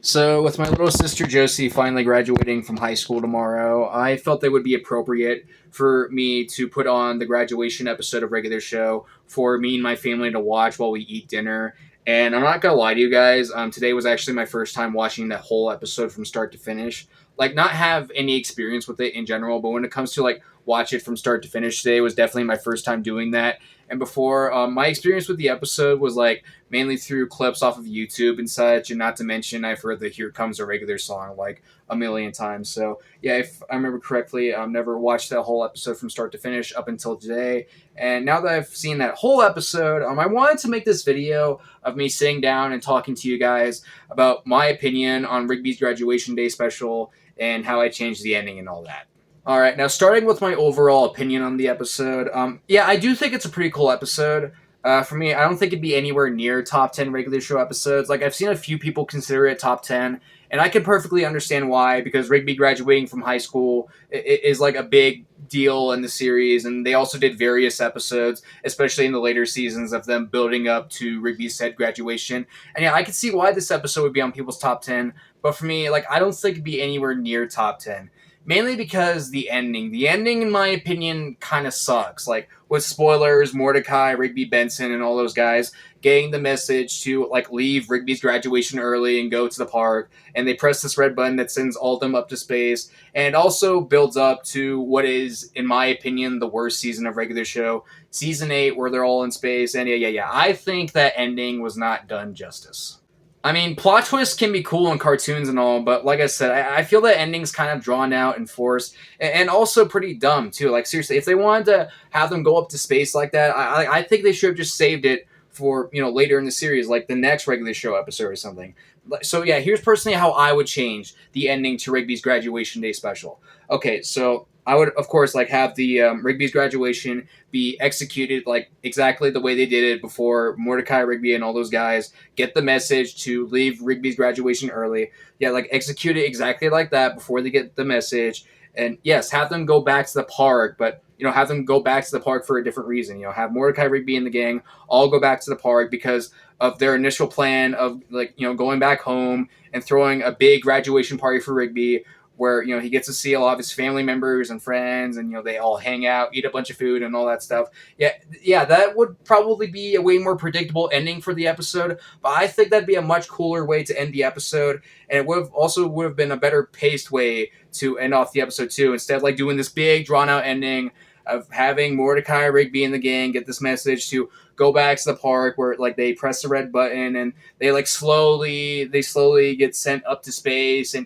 So, with my little sister Josie finally graduating from high school tomorrow, I felt it would be appropriate for me to put on the graduation episode of Regular Show for me and my family to watch while we eat dinner. And I'm not gonna lie to you guys, today was actually my first time watching that whole episode from start to finish. Like, not have any experience with it in general, but when it comes to like watch it from start to finish, today was definitely my first time doing that. And before, my experience with the episode was like mainly through clips off of YouTube and such. And not to mention, I've heard the "Here Comes a Regular" song like a million times. So yeah, if I remember correctly, I've never watched that whole episode from start to finish up until today. And now that I've seen that whole episode, I wanted to make this video of me sitting down and talking to you guys about my opinion on Rigby's graduation day special and how I changed the ending and all that. All right, now starting with my overall opinion on the episode, yeah, I do think it's a pretty cool episode. For me, I don't think it'd be anywhere near top 10 regular show episodes. Like, I've seen a few people consider it top 10, and I can perfectly understand why, because Rigby graduating from high school is like a big deal in the series, and they also did various episodes, especially in the later seasons, of them building up to Rigby's said graduation. And yeah, I can see why this episode would be on people's top 10, but for me, like, I don't think it'd be anywhere near top 10. Mainly because the ending. The ending, in my opinion, kind of sucks. Like, with spoilers, Mordecai, Rigby, Benson, and all those guys getting the message to, like, leave Rigby's graduation early and go to the park. And they press this red button that sends all of them up to space. And it also builds up to what is, in my opinion, the worst season of regular show. Season 8, where they're all in space. And yeah. I think that ending was not done justice. I mean, plot twists can be cool in cartoons and all, but like I said, I feel that ending's kind of drawn out and forced, and also pretty dumb too. Like, seriously, if they wanted to have them go up to space like that, I think they should have just saved it for later in the series, like the next regular show episode or something. So yeah, here's personally how I would change the ending to Rigby's graduation day special. Okay, so I would of course like have the Rigby's graduation be executed like exactly the way they did it before Mordecai, Rigby, and all those guys get the message to leave Rigby's graduation early. Yeah, like execute it exactly like that before they get the message. And yes, have them go back to the park, but have them go back to the park for a different reason. Have Mordecai, Rigby, and the gang all go back to the park because of their initial plan of like going back home and throwing a big graduation party for Rigby, where he gets to see a lot of his family members and friends, and they all hang out, eat a bunch of food, and all that stuff. Yeah, that would probably be a way more predictable ending for the episode. But I think that'd be a much cooler way to end the episode, and it would have been a better paced way to end off the episode too. Instead of like doing this big drawn out ending of having Mordecai, Rigby, and the gang get this message to go back to the park where like they press the red button and they like slowly get sent up to space. And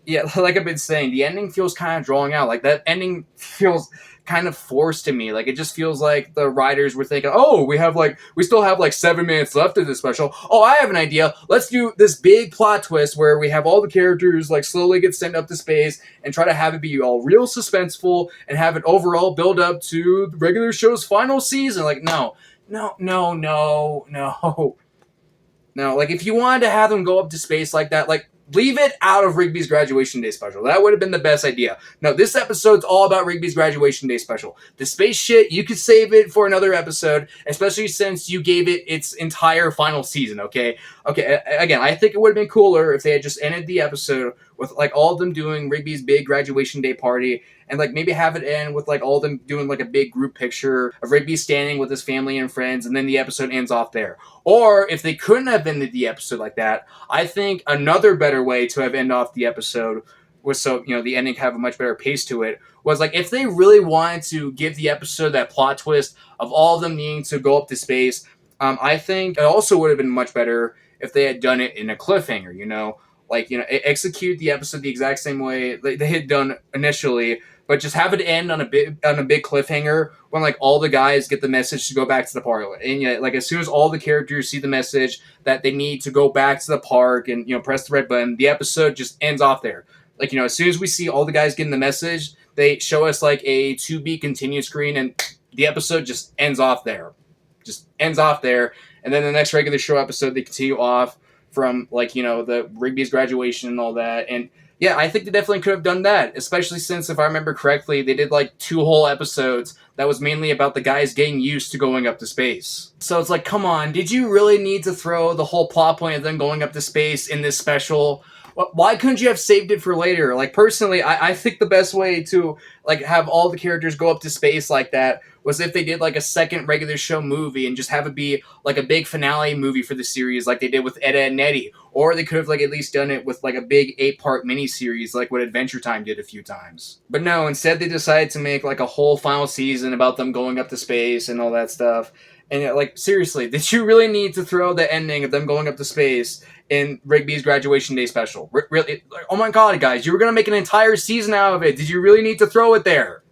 yeah, like I've been saying, the ending feels kind of drawing out. Like, that ending feels kind of forced to me. Like, it just feels like the writers were thinking, oh, we still have like 7 minutes left of this special. Oh, I have an idea. Let's do this big plot twist where we have all the characters like slowly get sent up to space and try to have it be all real suspenseful and have it overall build up to the regular show's final season. Like, no. No, like, if you wanted to have them go up to space like that, like, leave it out of Rigby's graduation day special. That would have been the best idea. No, this episode's all about Rigby's graduation day special. The space shit, you could save it for another episode, especially since you gave it its entire final season, okay? Okay, again, I think it would have been cooler if they had just ended the episode with, like, all of them doing Rigby's big graduation day party, and, like, maybe have it end with, like, all of them doing, like, a big group picture of Rigby standing with his family and friends, and then the episode ends off there. Or, if they couldn't have ended the episode like that, I think another better way to have end off the episode was so, the ending have a much better pace to it, was, like, if they really wanted to give the episode that plot twist of all of them needing to go up to space, I think it also would have been much better if they had done it in a cliffhanger, like, execute the episode the exact same way they had done initially, but just have it end on a big cliffhanger when like all the guys get the message to go back to the park. And like, as soon as all the characters see the message that they need to go back to the park and press the red button, the episode just ends off there. Like, as soon as we see all the guys getting the message, they show us like a to be continued screen, and the episode just ends off there. And then the next regular show episode, they continue off from like the Rigby's graduation and all that. And yeah, I think they definitely could have done that, especially since if I remember correctly, they did like 2 whole episodes that was mainly about the guys getting used to going up to space. So it's like, come on, did you really need to throw the whole plot point of them going up to space in this special? Why couldn't you have saved it for later? Like personally, I think the best way to like have all the characters go up to space like that was if they did like a second regular show movie and just have it be like a big finale movie for the series, like they did with Ed, Edd and Eddy, or they could have like at least done it with like a big 8-part miniseries, like what Adventure Time did a few times. But no, instead they decided to make like a whole final season about them going up to space and all that stuff. And like seriously, did you really need to throw the ending of them going up to space in Rigby's graduation day special? Really? Oh my god, guys, you were gonna make an entire season out of it. Did you really need to throw it there?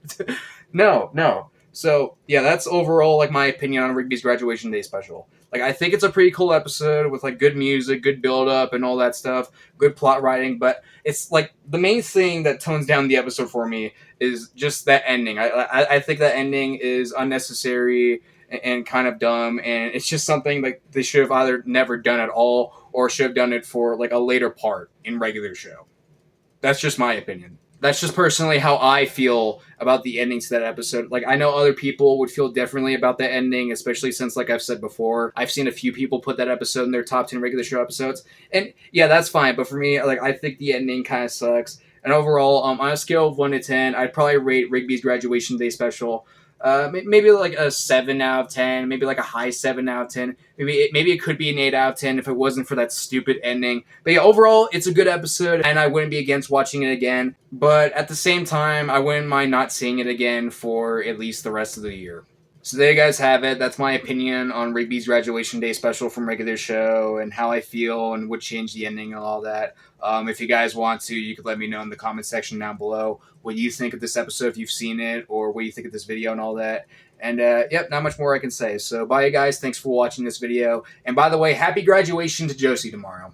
No, no. So yeah, that's overall like my opinion on Rigby's graduation day special. Like I think it's a pretty cool episode with like good music, good build up, and all that stuff, good plot writing. But it's like the main thing that tones down the episode for me is just that ending. I think that ending is unnecessary and kind of dumb, and it's just something like they should have either never done at all or should have done it for like a later part in regular show. That's just my opinion. That's just personally how I feel about the ending to that episode. Like, I know other people would feel differently about the ending, especially since, like I've said before, I've seen a few people put that episode in their top 10 regular show episodes. And yeah, that's fine. But for me, like, I think the ending kind of sucks. And overall, on a scale of 1 to 10, I'd probably rate Rigby's graduation day special maybe like a 7 out of 10, maybe like a high 7 out of 10. Maybe it could be an 8 out of 10 if it wasn't for that stupid ending. But yeah, overall, it's a good episode, and I wouldn't be against watching it again. But at the same time, I wouldn't mind not seeing it again for at least the rest of the year. So there you guys have it. That's my opinion on Rigby's graduation day special from regular show and how I feel and would change the ending and all that. If you guys want to, you could let me know in the comment section down below what you think of this episode if you've seen it, or what you think of this video and all that. And yep, not much more I can say. So bye, you guys. Thanks for watching this video. And by the way, happy graduation to Josie tomorrow.